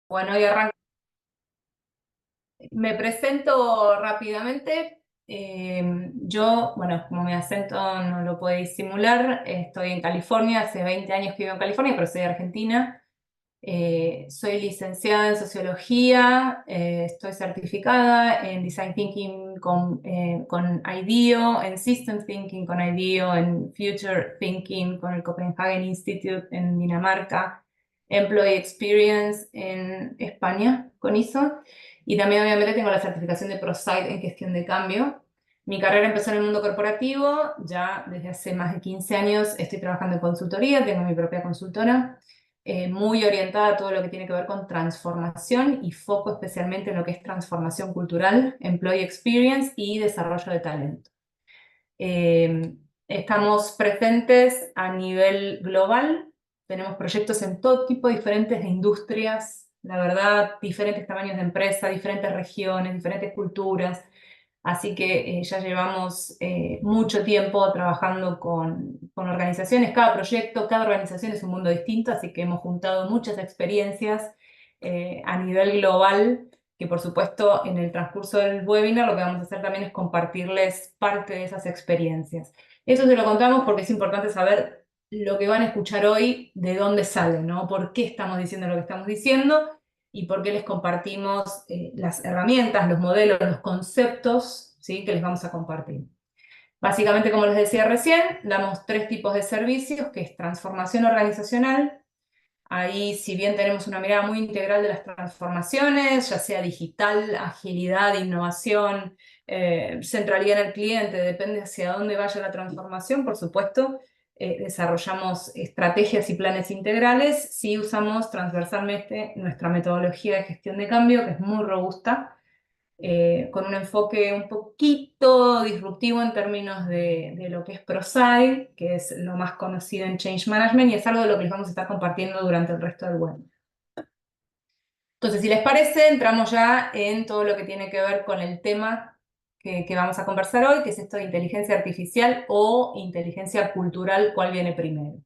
Bueno, y arranco. Me presento rápidamente. Yo, bueno, como mi acento no lo puede disimular, estoy en California, hace 20 años que vivo en California, pero soy de Argentina. Soy licenciada en Sociología, estoy certificada en Design Thinking con IDEO, en System Thinking con IDEO, en Future Thinking con el Copenhagen Institute en Dinamarca, Employee Experience en España con ISO, y también obviamente tengo la certificación de ProSite en gestión de cambio. Mi carrera empezó en el mundo corporativo, ya desde hace más de 15 años estoy trabajando en consultoría, tengo mi propia consultora muy orientada a todo lo que tiene que ver con transformación y foco especialmente en lo que es transformación cultural, employee experience y desarrollo de talento. Eh, Estamos presentes a nivel global, tenemos proyectos en todo tipo diferentes de industrias, la verdad, diferentes tamaños de empresa, diferentes regiones, diferentes culturas. Así que ya llevamos mucho tiempo trabajando con organizaciones. Cada proyecto, cada organización es un mundo distinto, así que hemos juntado muchas experiencias a nivel global, que por supuesto en el transcurso del webinar lo que vamos a hacer también es compartirles parte de esas experiencias. Eso se lo contamos porque es importante saber lo que van a escuchar hoy, de dónde sale, ¿no? ¿Por qué estamos diciendo lo que estamos diciendo? Y por qué les compartimos las herramientas, los modelos, los conceptos, ¿sí? Que les vamos a compartir. Básicamente, como les decía recién, damos tres tipos de servicios, que es transformación organizacional. Ahí, si bien tenemos una mirada muy integral de las transformaciones, ya sea digital, agilidad, innovación, centralidad en el cliente, depende hacia dónde vaya la transformación, por supuesto, desarrollamos estrategias y planes integrales, sí usamos transversalmente nuestra metodología de gestión de cambio, que es muy robusta, con un enfoque un poquito disruptivo en términos de lo que es ProSci, que es lo más conocido en Change Management, y es algo de lo que les vamos a estar compartiendo durante el resto del webinar. Entonces, si les parece, entramos ya en todo lo que tiene que ver con el tema que vamos a conversar hoy, que es esto de inteligencia artificial o inteligencia cultural, ¿cuál viene primero?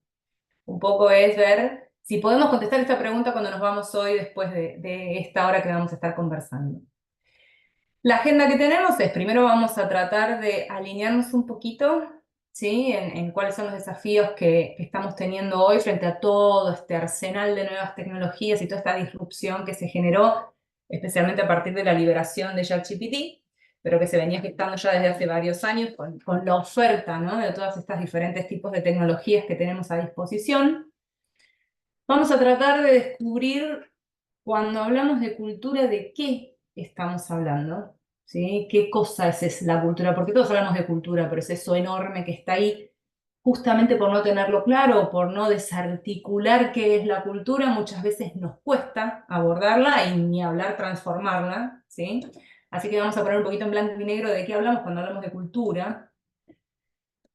Un poco es ver si podemos contestar esta pregunta cuando nos vamos hoy después de esta hora que vamos a estar conversando. La agenda que tenemos es, primero vamos a tratar de alinearnos un poquito, ¿sí? En cuáles son los desafíos que estamos teniendo hoy frente a todo este arsenal de nuevas tecnologías y toda esta disrupción que se generó, especialmente a partir de la liberación de ChatGPT, pero que se venía gestando ya desde hace varios años con la oferta, ¿no? De todas estas diferentes tipos de tecnologías que tenemos a disposición. Vamos a tratar de descubrir, cuando hablamos de cultura, de qué estamos hablando, ¿sí? ¿Qué cosa es la cultura? Porque todos hablamos de cultura, pero es eso enorme que está ahí, justamente por no tenerlo claro, por no desarticular qué es la cultura, muchas veces nos cuesta abordarla y ni hablar transformarla, ¿sí? Así que vamos a poner un poquito en blanco y negro de qué hablamos cuando hablamos de cultura.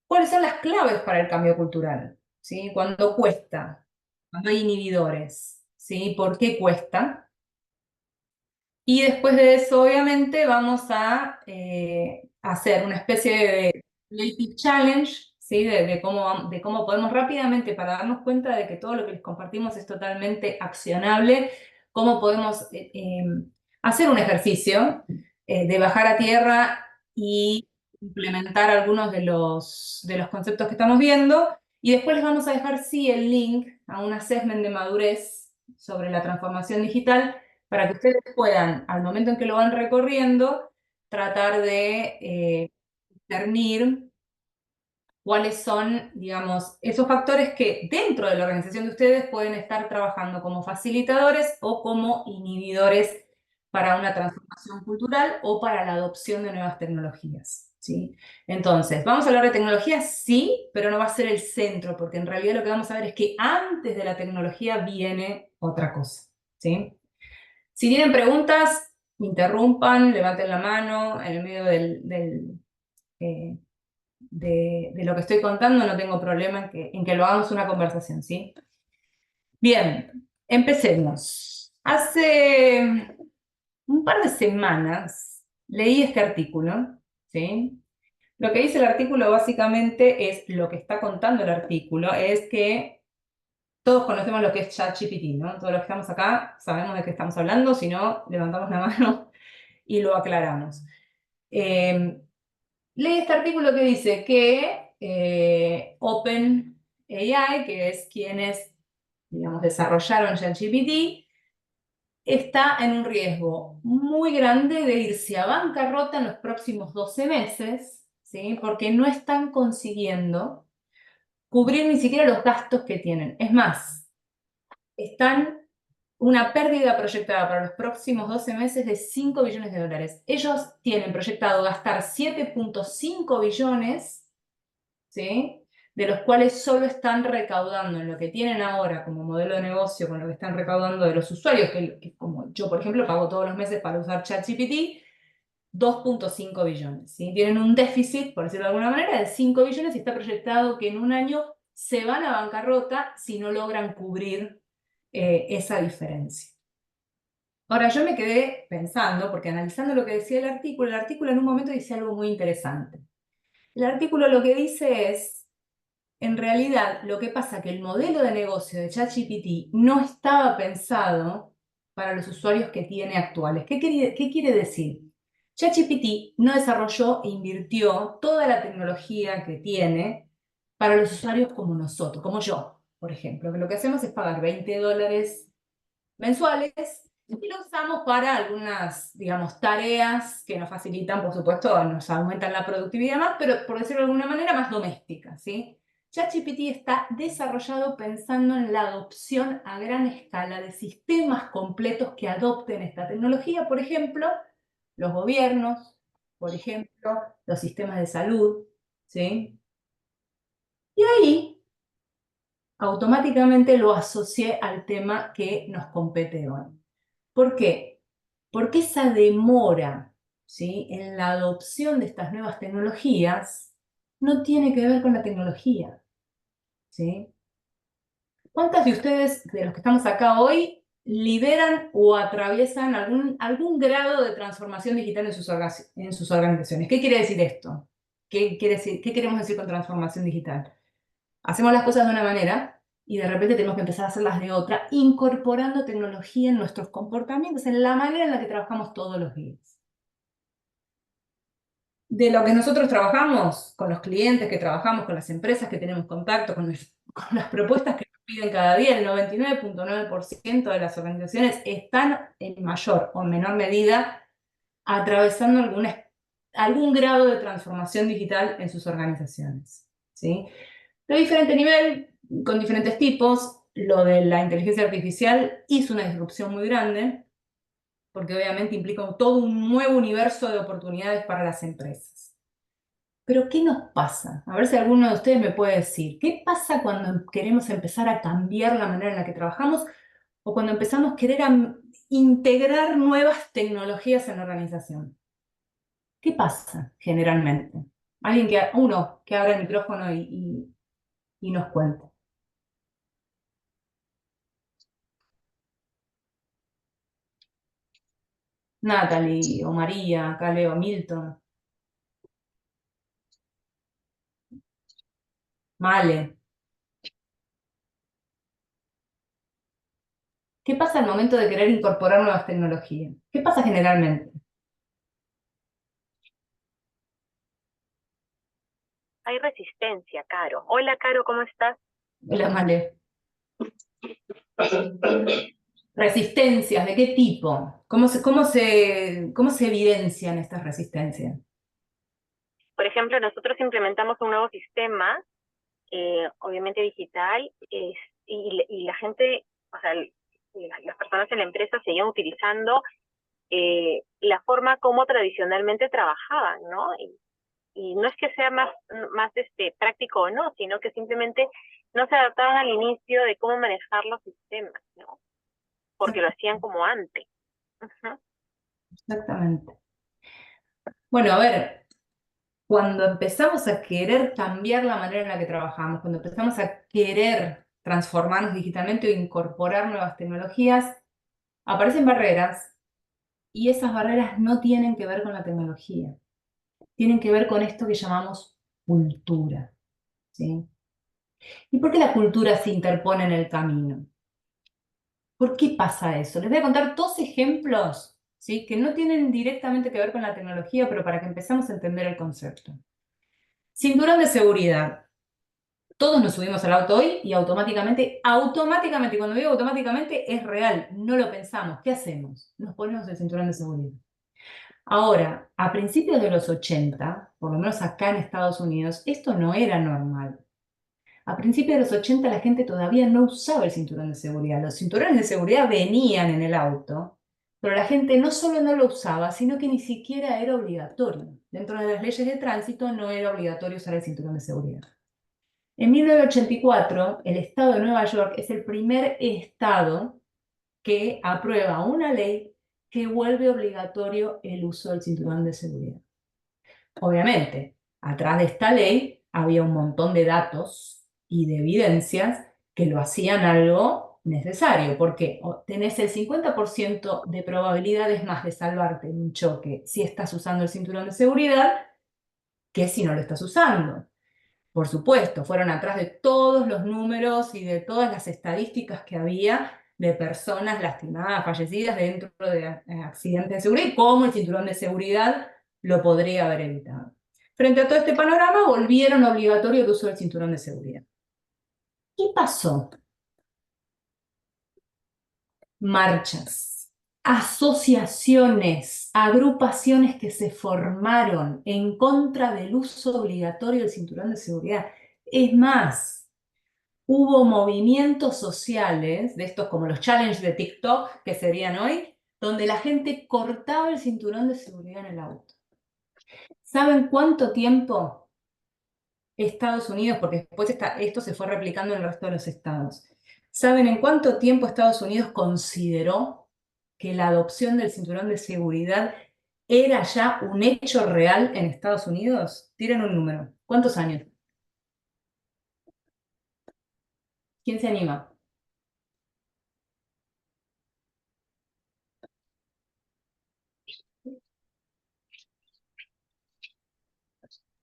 ¿Cuáles son las claves para el cambio cultural? ¿Sí? Cuando cuesta, cuando hay inhibidores, ¿sí? ¿Por qué cuesta? Y después de eso, obviamente, vamos a hacer una especie de creative challenge, ¿sí? De cómo podemos rápidamente, para darnos cuenta de que todo lo que les compartimos es totalmente accionable, cómo podemos hacer un ejercicio de bajar a tierra y implementar algunos de los conceptos que estamos viendo. Y después les vamos a dejar, sí, el link a un assessment de madurez sobre la transformación digital para que ustedes puedan, al momento en que lo van recorriendo, tratar de discernir cuáles son, digamos, esos factores que dentro de la organización de ustedes pueden estar trabajando como facilitadores o como inhibidores para una transformación cultural o para la adopción de nuevas tecnologías, ¿sí? Entonces, ¿vamos a hablar de tecnología? Sí, pero no va a ser el centro, porque en realidad lo que vamos a ver es que antes de la tecnología viene otra cosa, ¿sí? Si tienen preguntas, interrumpan, levanten la mano en el medio eh, de lo que estoy contando, no tengo problema en que lo hagamos una conversación, ¿sí? Bien, empecemos. Hace un par de semanas leí este artículo, ¿sí? Lo que dice el artículo básicamente es, lo que está contando el artículo, es que Todos conocemos lo que es ChatGPT, ¿no? Todos los que estamos acá sabemos de qué estamos hablando, si no, levantamos la mano y lo aclaramos. Leí este artículo que dice que OpenAI, que es quienes, digamos, desarrollaron ChatGPT, está en un riesgo muy grande de irse a bancarrota en los próximos 12 meses, ¿sí? Porque no están consiguiendo cubrir ni siquiera los gastos que tienen. Es más, están una pérdida proyectada para los próximos 12 meses de 5 billones de dólares. Ellos tienen proyectado gastar 7,5 billones, ¿sí? De los cuales solo están recaudando en lo que tienen ahora como modelo de negocio, con lo que están recaudando de los usuarios, que como yo, por ejemplo, pago todos los meses para usar ChatGPT, 2,5 billones. ¿Sí? Tienen un déficit, por decirlo de alguna manera, de 5 billones y está proyectado que en un año se van a bancarrota si no logran cubrir esa diferencia. Ahora, yo me quedé pensando, porque analizando lo que decía el artículo en un momento dice algo muy interesante. El artículo lo que dice es, en realidad, lo que pasa es que el modelo de negocio de ChatGPT no estaba pensado para los usuarios que tiene actuales. ¿Qué quiere decir? ChatGPT no desarrolló e invirtió toda la tecnología que tiene para los usuarios como nosotros, como yo, por ejemplo, que lo que hacemos es pagar $20 mensuales y lo usamos para algunas, digamos, tareas que nos facilitan, por supuesto, nos aumentan la productividad más, pero por decirlo de alguna manera, más doméstica, ¿sí? ChatGPT está desarrollado pensando en la adopción a gran escala de sistemas completos que adopten esta tecnología, por ejemplo, los gobiernos, por ejemplo, los sistemas de salud, ¿sí? Y ahí automáticamente lo asocié al tema que nos compete hoy. ¿Por qué? Porque esa demora, ¿sí? En la adopción de estas nuevas tecnologías no tiene que ver con la tecnología, ¿sí? ¿Cuántas de ustedes, de los que estamos acá hoy, lideran o atraviesan algún grado de transformación digital en sus organizaciones? ¿Qué quiere decir esto? ¿Qué queremos decir con transformación digital? Hacemos las cosas de una manera y de repente tenemos que empezar a hacerlas de otra, incorporando tecnología en nuestros comportamientos, en la manera en la que trabajamos todos los días. De lo que nosotros trabajamos, con los clientes que trabajamos, con las empresas que tenemos contacto, con las propuestas que nos piden cada día, el 99,9% de las organizaciones están en mayor o menor medida atravesando algún grado de transformación digital en sus organizaciones, ¿sí? De diferente nivel, con diferentes tipos. Lo de la inteligencia artificial hizo una disrupción muy grande, porque obviamente implica todo un nuevo universo de oportunidades para las empresas. Pero, ¿qué nos pasa? A ver si alguno de ustedes me puede decir, ¿qué pasa cuando queremos empezar a cambiar la manera en la que trabajamos o cuando empezamos a querer integrar nuevas tecnologías en la organización? ¿Qué pasa generalmente? Uno que abra el micrófono y nos cuente. Natalie o María, acá leo Milton, Male. ¿Qué pasa al momento de querer incorporar nuevas tecnologías? ¿Qué pasa generalmente? Hay resistencia, Caro. Hola, Caro, ¿cómo estás? Hola, Male. Resistencias, ¿de qué tipo? ¿Cómo se evidencian estas resistencias? Por ejemplo, nosotros implementamos un nuevo sistema, obviamente digital, y la gente, o sea, las personas en la empresa seguían utilizando la forma como tradicionalmente trabajaban, ¿no? Y no es que sea más práctico o no, sino que simplemente no se adaptaban al inicio de cómo manejar los sistemas, ¿no? Porque lo hacían como antes. Ujú. Exactamente. Bueno, a ver, cuando empezamos a querer cambiar la manera en la que trabajamos, cuando empezamos a querer transformarnos digitalmente o incorporar nuevas tecnologías, aparecen barreras y esas barreras no tienen que ver con la tecnología, tienen que ver con esto que llamamos cultura, ¿sí? ¿Y por qué la cultura se interpone en el camino? ¿Por qué pasa eso? Les voy a contar dos ejemplos, ¿sí? Que no tienen directamente que ver con la tecnología, pero para que empezamos a entender el concepto. Cinturón de seguridad. Todos nos subimos al auto hoy y automáticamente, y cuando digo automáticamente es real, no lo pensamos. ¿Qué hacemos? Nos ponemos el cinturón de seguridad. Ahora, a principios de los 80, por lo menos acá en Estados Unidos, esto no era normal. A principios de los 80 la gente todavía no usaba el cinturón de seguridad. Los cinturones de seguridad venían en el auto, pero la gente no solo no lo usaba, sino que ni siquiera era obligatorio. Dentro de las leyes de tránsito no era obligatorio usar el cinturón de seguridad. En 1984, el estado de Nueva York es el primer estado que aprueba una ley que vuelve obligatorio el uso del cinturón de seguridad. Obviamente, atrás de esta ley había un montón de datos y de evidencias que lo hacían algo necesario, porque tenés el 50% de probabilidades más de salvarte en un choque si estás usando el cinturón de seguridad que si no lo estás usando. Por supuesto, fueron atrás de todos los números y de todas las estadísticas que había de personas lastimadas, fallecidas dentro de accidentes de seguridad y cómo el cinturón de seguridad lo podría haber evitado. Frente a todo este panorama, volvieron obligatorio el uso del cinturón de seguridad. ¿Qué pasó? Marchas, asociaciones, agrupaciones que se formaron en contra del uso obligatorio del cinturón de seguridad. Es más, hubo movimientos sociales, de estos como los challenges de TikTok, que serían hoy, donde la gente cortaba el cinturón de seguridad en el auto. ¿Saben cuánto tiempo Estados Unidos, porque después esto se fue replicando en el resto de los estados, ¿saben en cuánto tiempo Estados Unidos consideró que la adopción del cinturón de seguridad era ya un hecho real en Estados Unidos? Tiren un número. ¿Cuántos años? ¿Quién se anima?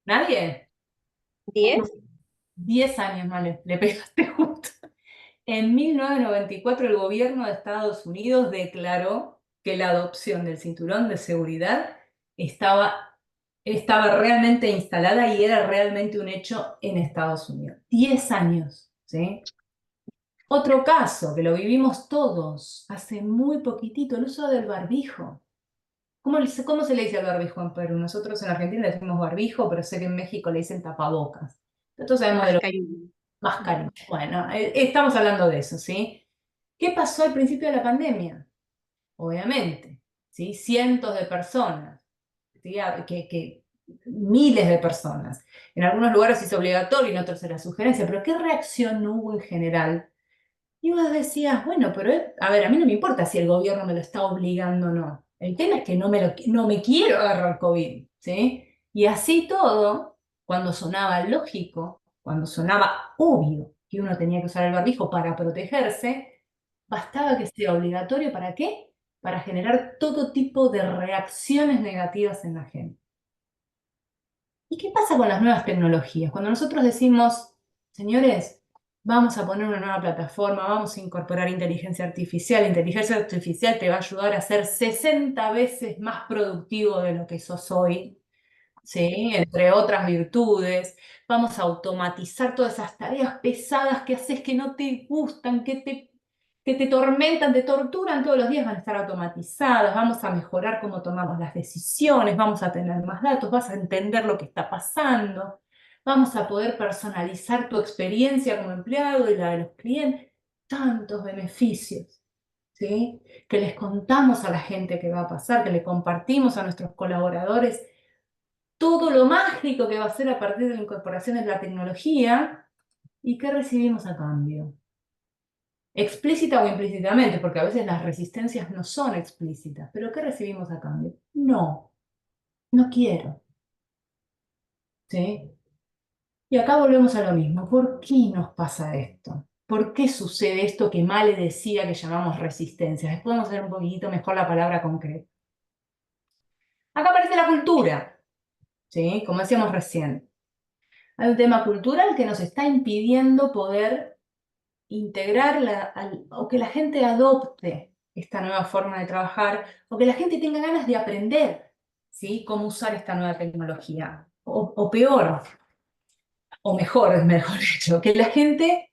¿Nadie? 10. 10 años, vale, le pegaste justo. En 1994 el gobierno de Estados Unidos declaró que la adopción del cinturón de seguridad estaba realmente instalada y era realmente un hecho en Estados Unidos. 10 años, ¿sí? Otro caso que lo vivimos todos hace muy poquitito, el uso del barbijo. ¿Cómo se le dice al barbijo en Perú? Nosotros en Argentina le decimos barbijo, pero sé que en México le dicen tapabocas. Nosotros sabemos de lo Mascarilla. mascarilla. Bueno, estamos hablando de eso, ¿sí? ¿Qué pasó al principio de la pandemia? Obviamente, ¿sí? Cientos de personas, ¿sí? Miles de personas. En algunos lugares es obligatorio, en otros era sugerencia, pero ¿qué reacción no hubo en general? Y vos decías, bueno, pero a ver, a mí no me importa si el gobierno me lo está obligando o no. El tema es que no me quiero agarrar COVID, ¿sí? Y así todo, cuando sonaba lógico, cuando sonaba obvio que uno tenía que usar el barbijo para protegerse, bastaba que sea obligatorio. ¿Para qué? Para generar todo tipo de reacciones negativas en la gente. ¿Y qué pasa con las nuevas tecnologías? Cuando nosotros decimos, señores, vamos a poner una nueva plataforma, vamos a incorporar inteligencia artificial te va a ayudar a ser 60 veces más productivo de lo que sos hoy, ¿sí? Entre otras virtudes, vamos a automatizar todas esas tareas pesadas que haces que no te gustan, que te tormentan, te torturan todos los días, van a estar automatizadas, vamos a mejorar cómo tomamos las decisiones, vamos a tener más datos, vas a entender lo que está pasando, vamos a poder personalizar tu experiencia como empleado y la de los clientes, tantos beneficios, ¿sí? Que les contamos a la gente que va a pasar, que le compartimos a nuestros colaboradores todo lo mágico que va a ser a partir de la incorporación de la tecnología y qué recibimos a cambio. Explícita o implícitamente, porque a veces las resistencias no son explícitas, pero ¿qué recibimos a cambio? No, no quiero. ¿Sí? Y acá volvemos a lo mismo. ¿Por qué nos pasa esto? ¿Por qué sucede esto que Male decía que llamamos resistencia? Después vamos a ver un poquitito mejor la palabra concreta. Acá aparece la cultura, ¿sí? Como decíamos recién. Hay un tema cultural que nos está impidiendo poder integrar o que la gente adopte esta nueva forma de trabajar, o que la gente tenga ganas de aprender, ¿sí? Cómo usar esta nueva tecnología. O peor, o mejor, es mejor dicho, que la gente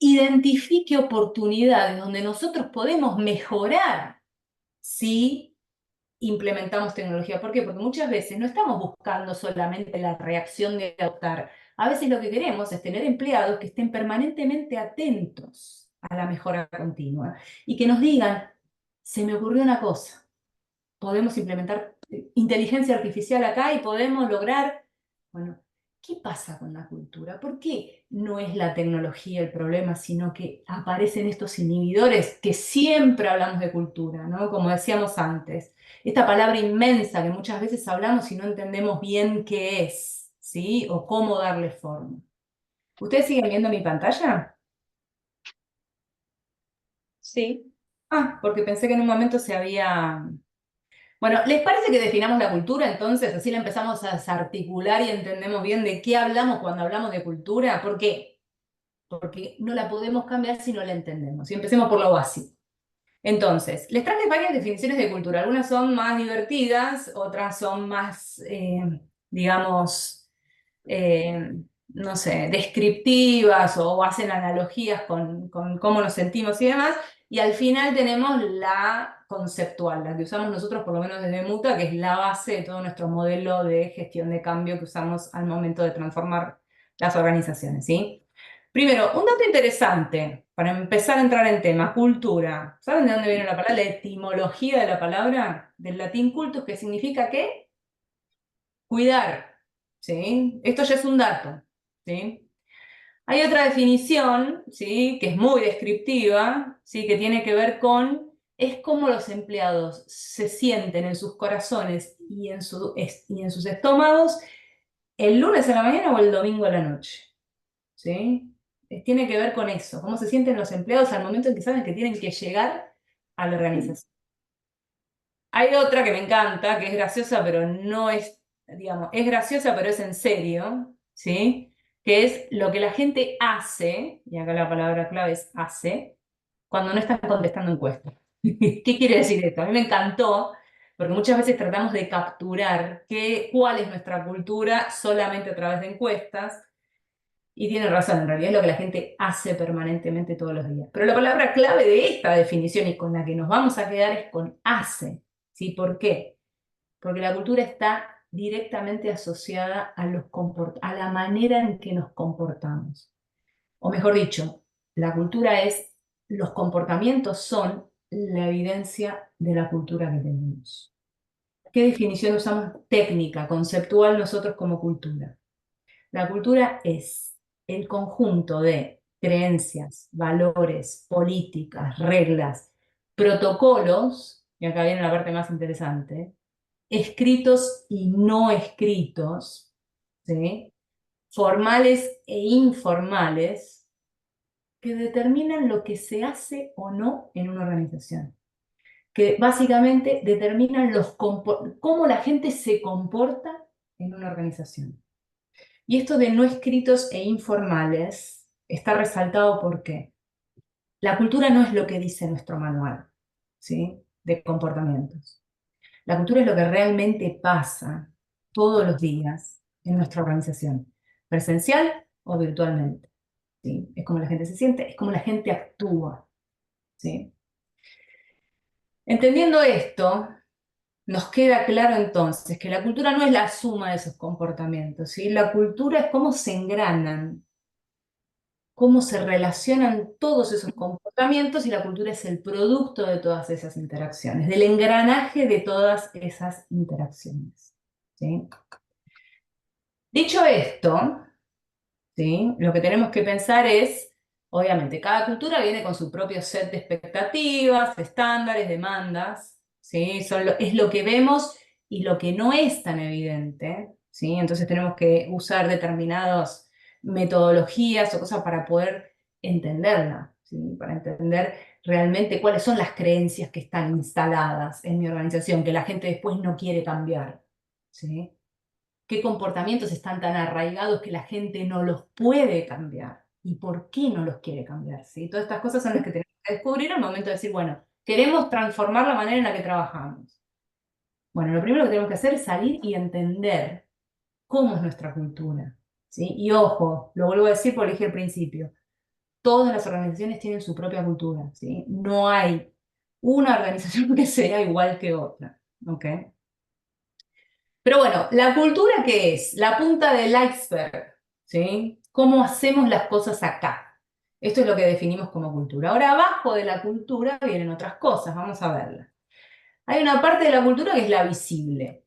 identifique oportunidades donde nosotros podemos mejorar si implementamos tecnología. ¿Por qué? Porque muchas veces no estamos buscando solamente la reacción de adoptar. A veces lo que queremos es tener empleados que estén permanentemente atentos a la mejora continua y que nos digan, se me ocurrió una cosa, podemos implementar inteligencia artificial acá y podemos lograr, bueno, ¿qué pasa con la cultura? ¿Por qué no es la tecnología el problema, sino que aparecen estos inhibidores que siempre hablamos de cultura, ¿no? Como decíamos antes, esta palabra inmensa que muchas veces hablamos y no entendemos bien qué es, ¿sí? O cómo darle forma. ¿Ustedes siguen viendo mi pantalla? Sí. Ah, porque pensé que en un momento se había... Bueno, ¿les parece que definamos la cultura entonces? Así la empezamos a desarticular y entendemos bien de qué hablamos cuando hablamos de cultura. ¿Por qué? Porque no la podemos cambiar si no la entendemos. Y empecemos por lo básico. Entonces, les traje varias definiciones de cultura. Algunas son más divertidas, otras son más, digamos, eh, no sé, descriptivas o hacen analogías con cómo nos sentimos y demás. Y al final tenemos la conceptual, la que usamos nosotros por lo menos desde Muta, que es la base de todo nuestro modelo de gestión de cambio que usamos al momento de transformar las organizaciones, ¿sí? Primero, un dato interesante para empezar a entrar en tema, cultura. ¿Saben de dónde viene la palabra? La etimología de la palabra, del latín cultus, que significa ¿qué? Cuidar, ¿sí? Esto ya es un dato, ¿sí? Hay otra definición, ¿sí? Que es muy descriptiva, ¿sí? Que tiene que ver con, es cómo los empleados se sienten en sus corazones y en sus estómagos el lunes a la mañana o el domingo a la noche, ¿sí? Tiene que ver con eso, cómo se sienten los empleados al momento en que saben que tienen que llegar a la organización. Hay otra que me encanta, que es graciosa, pero no es, digamos, es graciosa, pero es en serio, ¿sí? Que es lo que la gente hace, y acá la palabra clave es hace, cuando no están contestando encuestas. ¿Qué quiere decir esto? A mí me encantó, porque muchas veces tratamos de capturar cuál es nuestra cultura solamente a través de encuestas, y tiene razón, en realidad es lo que la gente hace permanentemente todos los días. Pero la palabra clave de esta definición y con la que nos vamos a quedar es con hace. ¿Sí? ¿Por qué? Porque la cultura está directamente asociada a la manera en que nos comportamos. O mejor dicho, la cultura es, los comportamientos son la evidencia de la cultura que tenemos. ¿Qué definición usamos técnica, conceptual nosotros como cultura? La cultura es el conjunto de creencias, valores, políticas, reglas, protocolos, y acá viene la parte más interesante, escritos y no escritos, ¿sí? Formales e informales, que determinan lo que se hace o no en una organización, que básicamente determinan cómo la gente se comporta en una organización. Y esto de no escritos e informales está resaltado porque la cultura no es lo que dice nuestro manual, ¿sí? De comportamientos. La cultura es lo que realmente pasa todos los días en nuestra organización, presencial o virtualmente, ¿sí? Es como la gente se siente, es como la gente actúa, ¿sí? Entendiendo esto, nos queda claro entonces que la cultura no es la suma de esos comportamientos, ¿sí? La cultura es cómo se engranan, cómo se relacionan todos esos comportamientos, y la cultura es el producto de todas esas interacciones, del engranaje de todas esas interacciones, ¿sí? Dicho esto, ¿sí? Lo que tenemos que pensar es, obviamente, cada cultura viene con su propio set de expectativas, estándares, demandas, ¿sí? Es lo que vemos y lo que no es tan evidente, ¿sí? Entonces tenemos que usar determinadas metodologías o cosas para poder entenderla, ¿sí? Para entender realmente cuáles son las creencias que están instaladas en mi organización, que la gente después no quiere cambiar, ¿sí? qué comportamientos están tan arraigados que la gente no los puede cambiar y por qué no los quiere cambiar, ¿sí? Todas estas cosas son las que tenemos que descubrir al momento de decir, bueno, queremos transformar la manera en la que trabajamos. Bueno, lo primero que tenemos que hacer es salir y entender cómo es nuestra cultura, ¿sí? Y ojo, lo vuelvo a decir porque lo dije al principio, todas las organizaciones tienen su propia cultura, ¿sí? No hay una organización que sea igual que otra, ¿ok? Pero bueno, ¿la cultura qué es? La punta del iceberg, ¿sí? ¿Cómo hacemos las cosas acá? Esto es lo que definimos como cultura. Ahora, abajo de la cultura vienen otras cosas, vamos a verlas. Hay una parte de la cultura que es la visible,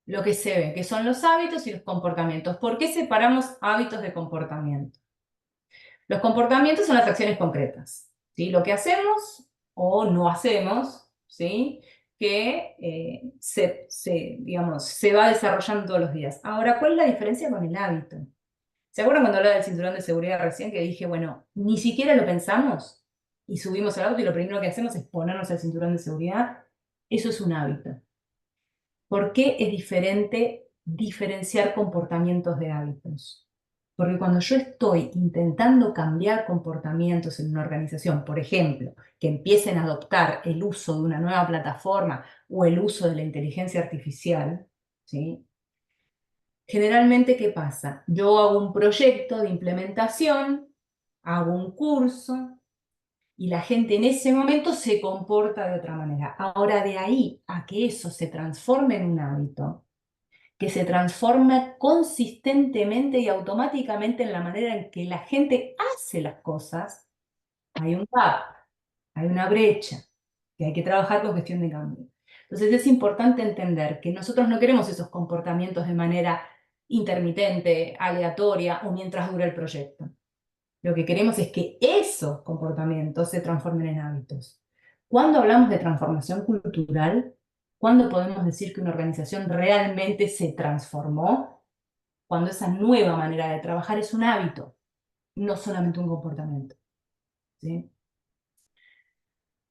lo que se ve, que son los hábitos y los comportamientos. ¿Por qué separamos hábitos de comportamiento? Los comportamientos son las acciones concretas, ¿sí? Lo que hacemos o no hacemos, ¿sí? Que digamos, se va desarrollando todos los días. Ahora, ¿cuál es la diferencia con el hábito? ¿Se acuerdan cuando hablaba del cinturón de seguridad recién que dije, bueno, ni siquiera lo pensamos y subimos al auto y lo primero que hacemos es ponernos el cinturón de seguridad? Eso es un hábito. ¿Por qué es diferente diferenciar comportamientos de hábitos? Porque cuando yo estoy intentando cambiar comportamientos en una organización, por ejemplo, que empiecen a adoptar el uso de una nueva plataforma o el uso de la inteligencia artificial, ¿sí? Generalmente, ¿qué pasa? Yo hago un proyecto de implementación, hago un curso, y la gente en ese momento se comporta de otra manera. Ahora, de ahí a que eso se transforme en un hábito, que se transforma consistentemente y automáticamente en la manera en que la gente hace las cosas, hay un gap, hay una brecha, que hay que trabajar con gestión de cambio. Entonces es importante entender que nosotros no queremos esos comportamientos de manera intermitente, aleatoria o mientras dura el proyecto. Lo que queremos es que esos comportamientos se transformen en hábitos. Cuando hablamos de transformación cultural, ¿cuándo podemos decir que una organización realmente se transformó? Cuando esa nueva manera de trabajar es un hábito, no solamente un comportamiento. ¿Sí?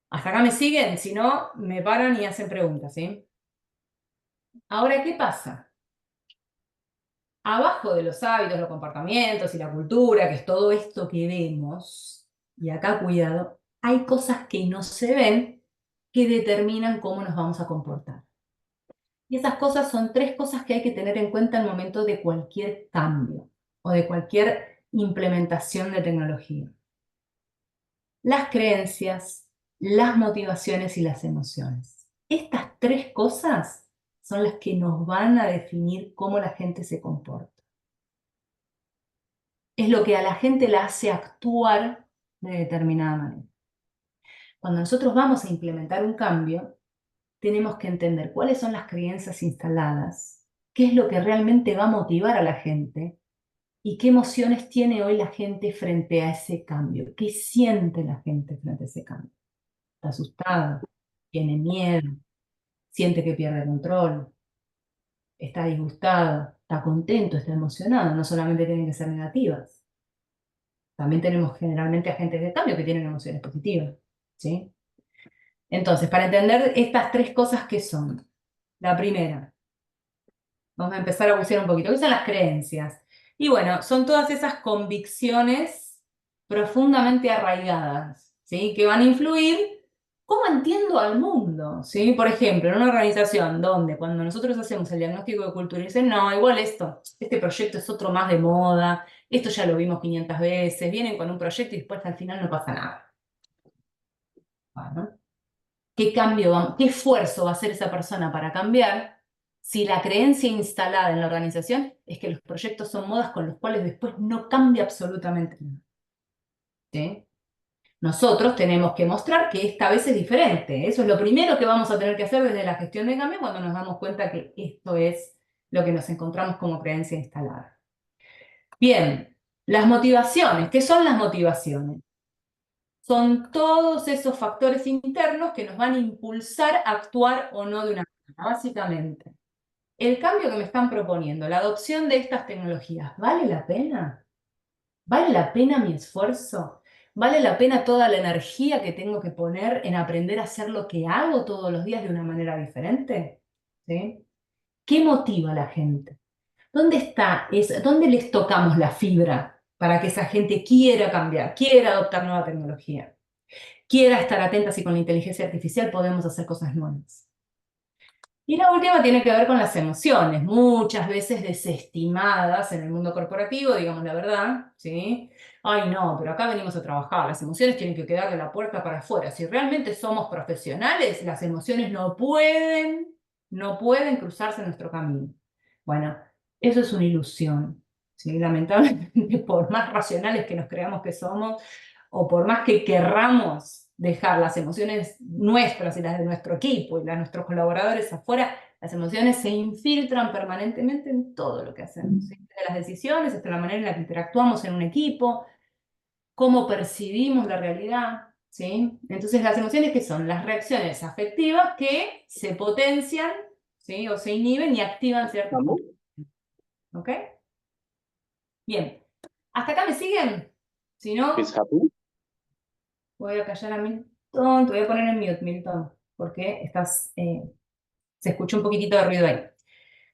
¿Hasta acá me siguen? Si no, me paran y hacen preguntas. ¿Sí? Ahora, ¿qué pasa? Abajo de los hábitos, los comportamientos y la cultura, que es todo esto que vemos, y acá cuidado, hay cosas que no se ven que determinan cómo nos vamos a comportar. Y esas cosas son tres cosas que hay que tener en cuenta al momento de cualquier cambio o de cualquier implementación de tecnología. Las creencias, las motivaciones y las emociones. Estas tres cosas son las que nos van a definir cómo la gente se comporta. Es lo que a la gente la hace actuar de determinada manera. Cuando nosotros vamos a implementar un cambio, tenemos que entender cuáles son las creencias instaladas, qué es lo que realmente va a motivar a la gente y qué emociones tiene hoy la gente frente a ese cambio, qué siente la gente frente a ese cambio. ¿Está asustada? ¿Tiene miedo? ¿Siente que pierde control? ¿Está disgustado? ¿Está contento? ¿Está emocionado? No solamente tienen que ser negativas. También tenemos generalmente agentes de cambio que tienen emociones positivas, ¿sí? Entonces, para entender estas tres cosas que son, la primera, vamos a empezar a bucear un poquito, ¿qué son las creencias? Y bueno, son todas esas convicciones profundamente arraigadas, ¿sí? Que van a influir cómo entiendo al mundo, ¿sí? Por ejemplo, en una organización donde cuando nosotros hacemos el diagnóstico de cultura y dicen, no, igual este proyecto es otro más de moda, esto ya lo vimos 500 veces, vienen con un proyecto y después al final no pasa nada. Bueno, ¿qué cambio, qué esfuerzo va a hacer esa persona para cambiar si la creencia instalada en la organización es que los proyectos son modas con los cuales después no cambia absolutamente nada? ¿Sí? Nosotros tenemos que mostrar que esta vez es diferente. Eso es lo primero que vamos a tener que hacer desde la gestión de cambio cuando nos damos cuenta que esto es lo que nos encontramos como creencia instalada. Bien, las motivaciones. ¿Qué son las motivaciones? Son todos esos factores internos que nos van a impulsar a actuar o no de una manera. Básicamente, el cambio que me están proponiendo, la adopción de estas tecnologías, ¿vale la pena? ¿Vale la pena mi esfuerzo? ¿Vale la pena toda la energía que tengo que poner en aprender a hacer lo que hago todos los días de una manera diferente? ¿Sí? ¿Qué motiva a la gente? ¿Dónde está? ¿Dónde les tocamos la fibra para que esa gente quiera cambiar, quiera adoptar nueva tecnología, quiera estar atenta si con la inteligencia artificial podemos hacer cosas nuevas? Y la última tiene que ver con las emociones, muchas veces desestimadas en el mundo corporativo, digamos la verdad, ¿sí? Ay, no, pero acá venimos a trabajar, las emociones tienen que quedar de la puerta para afuera. Si realmente somos profesionales, las emociones no pueden cruzarse en nuestro camino. Bueno, eso es una ilusión, ¿sí? Lamentablemente, por más racionales que nos creamos que somos, o por más que querramos dejar las emociones nuestras y las de nuestro equipo y las de nuestros colaboradores afuera, las emociones se infiltran permanentemente en todo lo que hacemos, ¿sí? Desde las decisiones hasta la manera en la que interactuamos en un equipo, cómo percibimos la realidad, ¿sí? Entonces, las emociones, ¿qué son? Las reacciones afectivas que se potencian, ¿sí? O se inhiben y activan ciertos ¿Vamos? comportamientos, ¿ok? Bien, ¿hasta acá me siguen? Si no, ¿Es happy? voy a callar a Milton, te voy a poner en mute, Milton, porque se escuchó un poquitito de ruido ahí.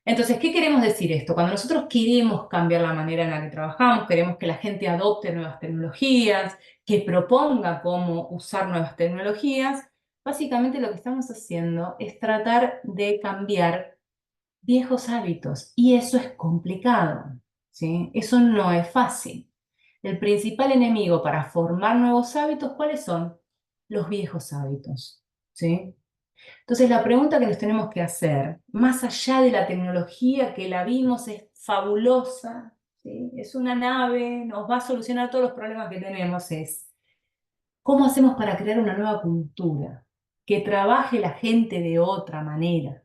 Entonces, ¿qué queremos decir esto? Cuando nosotros queremos cambiar la manera en la que trabajamos, queremos que la gente adopte nuevas tecnologías, que proponga cómo usar nuevas tecnologías, básicamente lo que estamos haciendo es tratar de cambiar viejos hábitos, y eso es complicado, ¿sí? Eso no es fácil. El principal enemigo para formar nuevos hábitos, ¿cuáles son? Los viejos hábitos, ¿sí? Entonces, la pregunta que nos tenemos que hacer, más allá de la tecnología que la vimos, es fabulosa, ¿sí? Es una nave, nos va a solucionar todos los problemas que tenemos, es ¿cómo hacemos para crear una nueva cultura? Que trabaje la gente de otra manera.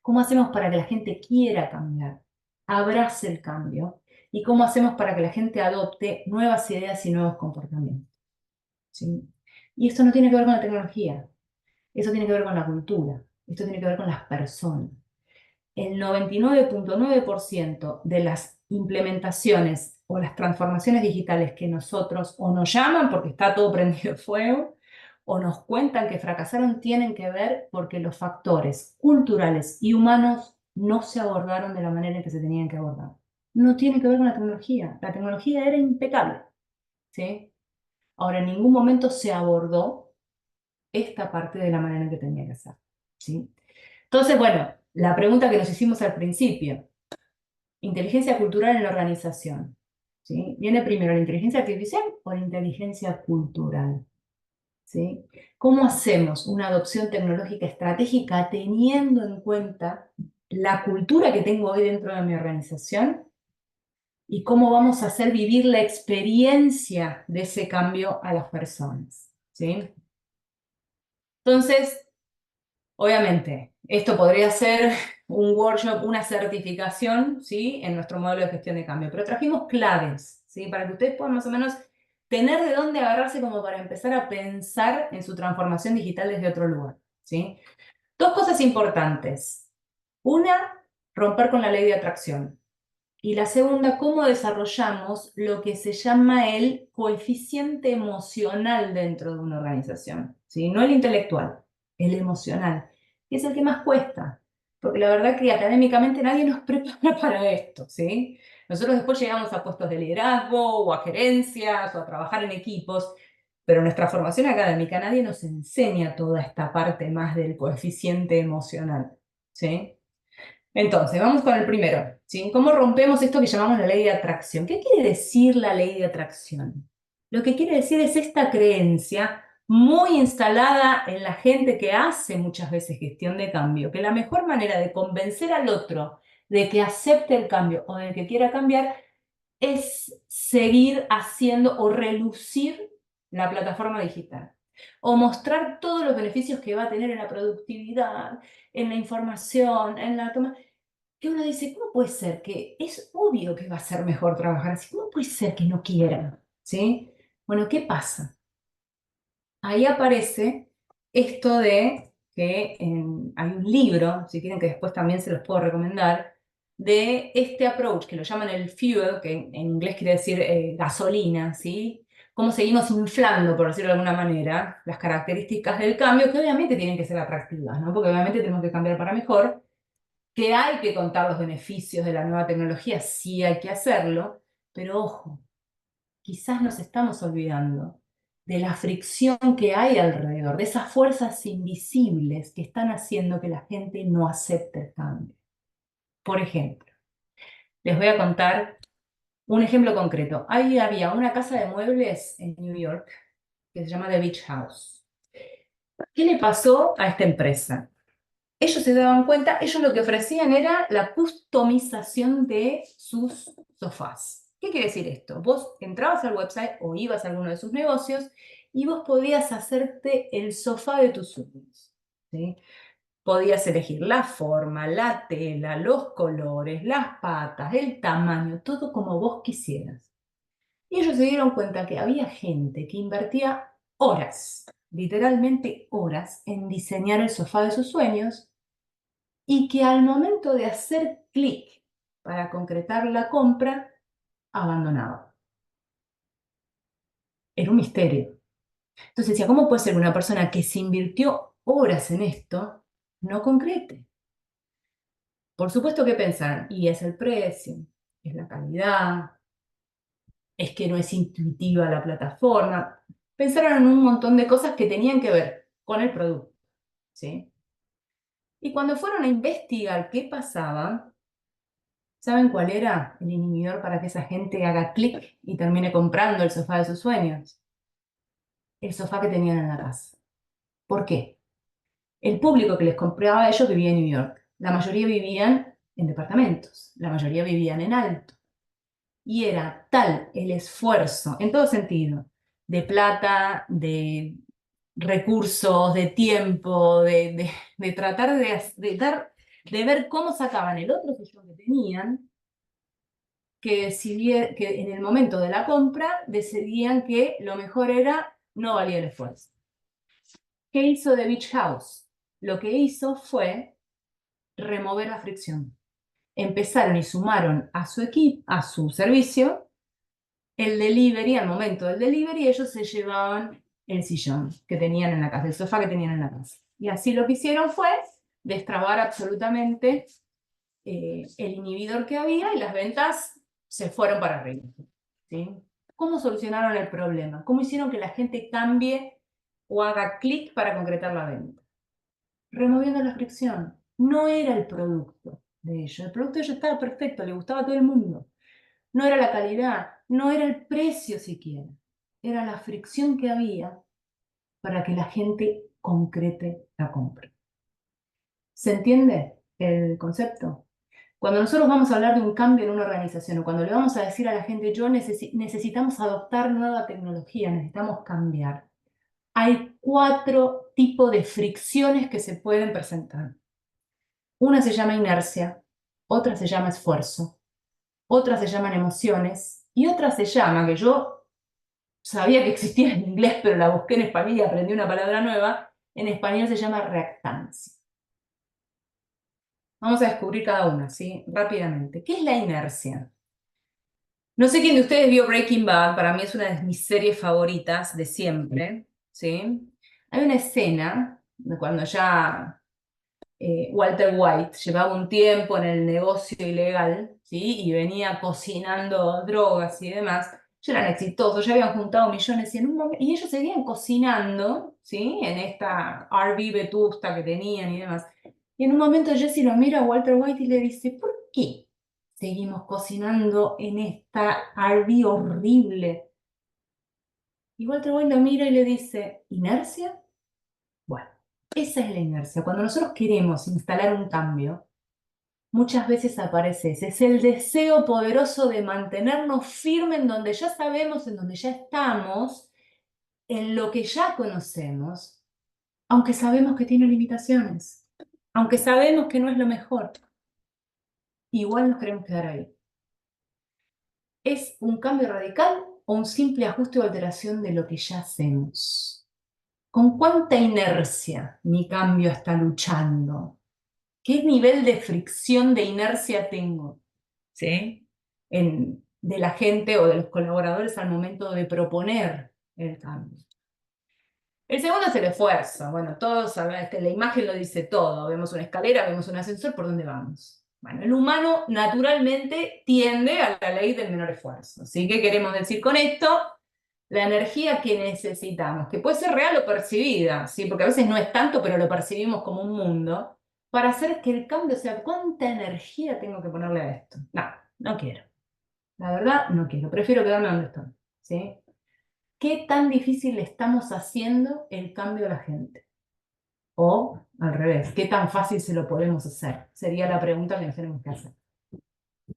¿Cómo hacemos para que la gente quiera cambiar, abrace el cambio? ¿Y cómo hacemos para que la gente adopte nuevas ideas y nuevos comportamientos? ¿Sí? Y esto no tiene que ver con la tecnología, eso tiene que ver con la cultura, esto tiene que ver con las personas. El 99,9% de las implementaciones o las transformaciones digitales que nosotros o nos llaman porque está todo prendido fuego o nos cuentan que fracasaron tienen que ver porque los factores culturales y humanos no se abordaron de la manera en que se tenían que abordar. No tiene que ver con la tecnología era impecable, ¿sí? Ahora, en ningún momento se abordó esta parte de la manera en que tenía que ser, ¿sí? Entonces, bueno, la pregunta que nos hicimos al principio, inteligencia cultural en la organización, ¿sí? ¿Viene primero la inteligencia artificial o la inteligencia cultural? ¿Sí? ¿Cómo hacemos una adopción tecnológica estratégica teniendo en cuenta la cultura que tengo hoy dentro de mi organización? ¿Y cómo vamos a hacer vivir la experiencia de ese cambio a las personas? ¿Sí? Entonces, obviamente, esto podría ser un workshop, una certificación, ¿sí? En nuestro modelo de gestión de cambio, pero trajimos claves, ¿sí? Para que ustedes puedan más o menos tener de dónde agarrarse como para empezar a pensar en su transformación digital desde otro lugar, ¿sí? Dos cosas importantes. Una, romper con la ley de atracción. Y la segunda, cómo desarrollamos lo que se llama el coeficiente emocional dentro de una organización, ¿sí? No el intelectual, el emocional, que es el que más cuesta, porque la verdad que académicamente nadie nos prepara para esto, ¿sí? Nosotros después llegamos a puestos de liderazgo o a gerencias o a trabajar en equipos, pero en nuestra formación académica nadie nos enseña toda esta parte más del coeficiente emocional, ¿sí? Entonces, vamos con el primero, ¿sí? ¿Cómo rompemos esto que llamamos la ley de atracción? ¿Qué quiere decir la ley de atracción? Lo que quiere decir es esta creencia muy instalada en la gente que hace muchas veces gestión de cambio, que la mejor manera de convencer al otro de que acepte el cambio o de que quiera cambiar es seguir haciendo o relucir la plataforma digital o mostrar todos los beneficios que va a tener en la productividad, en la información, en la toma. Que uno dice, ¿cómo puede ser que es obvio que va a ser mejor trabajar así? ¿Cómo puede ser que no quieran? ¿Sí? Bueno, ¿qué pasa? Ahí aparece esto de que hay un libro, si quieren que después también se los puedo recomendar, de este approach que lo llaman el fuel, que en inglés quiere decir gasolina, ¿sí? Cómo seguimos inflando, por decirlo de alguna manera, las características del cambio, que obviamente tienen que ser atractivas, ¿no? Porque obviamente tenemos que cambiar para mejor, Que hay que contar los beneficios de la nueva tecnología, sí hay que hacerlo, pero ojo, quizás nos estamos olvidando de la fricción que hay alrededor, de esas fuerzas invisibles que están haciendo que la gente no acepte el cambio. Por ejemplo, les voy a contar un ejemplo concreto. Ahí había una casa de muebles en New York que se llama The Beach House. ¿Qué le pasó a esta empresa? Ellos se daban cuenta, ellos lo que ofrecían era la customización de sus sofás. ¿Qué quiere decir esto? Vos entrabas al website o ibas a alguno de sus negocios y vos podías hacerte el sofá de tus sueños, ¿sí? Podías elegir la forma, la tela, los colores, las patas, el tamaño, todo como vos quisieras. Y ellos se dieron cuenta que había gente que invertía horas, literalmente horas, en diseñar el sofá de sus sueños y que al momento de hacer clic para concretar la compra, abandonaba. Era un misterio. Entonces decía, ¿cómo puede ser una persona que se invirtió horas en esto no concrete? Por supuesto que pensaron, y es el precio, es la calidad, es que no es intuitiva la plataforma. Pensaron en un montón de cosas que tenían que ver con el producto, ¿sí? Y cuando fueron a investigar qué pasaba, ¿saben cuál era el inhibidor para que esa gente haga clic y termine comprando el sofá de sus sueños? El sofá que tenían en la casa. ¿Por qué? El público que les compraba a ellos vivía en New York. La mayoría vivían en departamentos, la mayoría vivían en alto. Y era tal el esfuerzo, en todo sentido, de plata, de recursos, de tiempo, de tratar de ver cómo sacaban el otro sillón que tenían, que en el momento de la compra decidían que lo mejor era no valía el esfuerzo. ¿Qué hizo The Beach House? Lo que hizo fue remover la fricción. Empezaron y sumaron a su equipo, a su servicio, el delivery, al momento del delivery, ellos se llevaban el sillón que tenían en la casa, el sofá que tenían en la casa. Y así lo que hicieron fue destrabar absolutamente el inhibidor que había y las ventas se fueron para arriba, ¿sí? ¿Cómo solucionaron el problema? ¿Cómo hicieron que la gente cambie o haga clic para concretar la venta? Removiendo la fricción. No era el producto de ellos. El producto de ellos estaba perfecto, le gustaba a todo el mundo. No era la calidad, no era el precio siquiera. Era la fricción que había para que la gente concrete la compra. ¿Se entiende el concepto? Cuando nosotros vamos a hablar de un cambio en una organización o cuando le vamos a decir a la gente, necesitamos adoptar nueva tecnología, necesitamos cambiar, hay 4 tipos de fricciones que se pueden presentar. Una se llama inercia, otra se llama esfuerzo, otra se llaman emociones y otra se llama, que yo sabía que existía en inglés, pero la busqué en español y aprendí una palabra nueva, en español se llama reactancia. Vamos a descubrir cada una, ¿sí? Rápidamente. ¿Qué es la inercia? No sé quién de ustedes vio Breaking Bad, para mí es una de mis series favoritas de siempre, ¿sí? Hay una escena de cuando ya Walter White llevaba un tiempo en el negocio ilegal, ¿sí? Y venía cocinando drogas y demás. Ya eran exitosos, ya habían juntado millones y ellos seguían cocinando, ¿sí? En esta RV vetusta que tenían y demás. Y en un momento Jesse lo mira a Walter White y le dice, ¿por qué seguimos cocinando en esta RV horrible? Y Walter White lo mira y le dice, ¿inercia? Bueno, esa es la inercia. Cuando nosotros queremos instalar un cambio, muchas veces aparece ese. Es el deseo poderoso de mantenernos firmes en donde ya sabemos, en donde ya estamos, en lo que ya conocemos, aunque sabemos que tiene limitaciones, aunque sabemos que no es lo mejor. Igual nos queremos quedar ahí. ¿Es un cambio radical o un simple ajuste o alteración de lo que ya hacemos? ¿Con cuánta inercia mi cambio está luchando? ¿Qué nivel de fricción de inercia tengo? ¿Sí? De la gente o de los colaboradores al momento de proponer el cambio. El segundo es el esfuerzo. Bueno, todos, la imagen lo dice todo. Vemos una escalera, vemos un ascensor, ¿por dónde vamos? Bueno, el humano naturalmente tiende a la ley del menor esfuerzo. ¿Sí? ¿Qué queremos decir con esto? La energía que necesitamos, que puede ser real o percibida, ¿sí? Porque a veces no es tanto, pero lo percibimos como un mundo, para hacer que el cambio sea, ¿cuánta energía tengo que ponerle a esto? No, no quiero. La verdad, no quiero. Prefiero quedarme donde estoy. ¿Sí? ¿Qué tan difícil le estamos haciendo el cambio a la gente? O, al revés, ¿qué tan fácil se lo podemos hacer? Sería la pregunta que nos tenemos que hacer.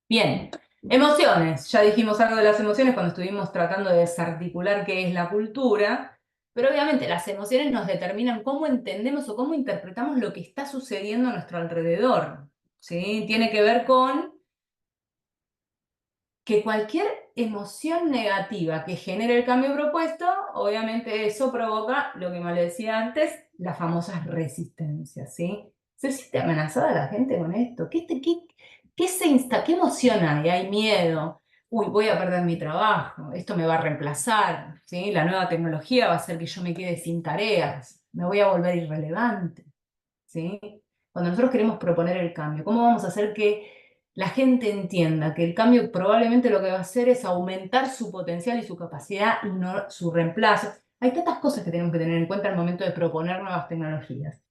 Bien, emociones. Ya dijimos algo de las emociones cuando estuvimos tratando de desarticular qué es la cultura, pero obviamente las emociones nos determinan cómo entendemos o cómo interpretamos lo que está sucediendo a nuestro alrededor. ¿Sí? Tiene que ver con que cualquier emoción negativa que genere el cambio propuesto, obviamente eso provoca, lo que me le decía antes, las famosas resistencias, ¿sí? ¿Se siente amenazada la gente con esto? ¿Qué emoción hay? ¿Hay miedo? Uy, voy a perder mi trabajo, esto me va a reemplazar, ¿sí? La nueva tecnología va a hacer que yo me quede sin tareas, me voy a volver irrelevante, ¿sí? Cuando nosotros queremos proponer el cambio, ¿cómo vamos a hacer que la gente entienda que el cambio probablemente lo que va a hacer es aumentar su potencial y su capacidad y no su reemplazo? Hay tantas cosas que tenemos que tener en cuenta al momento de proponer nuevas tecnologías.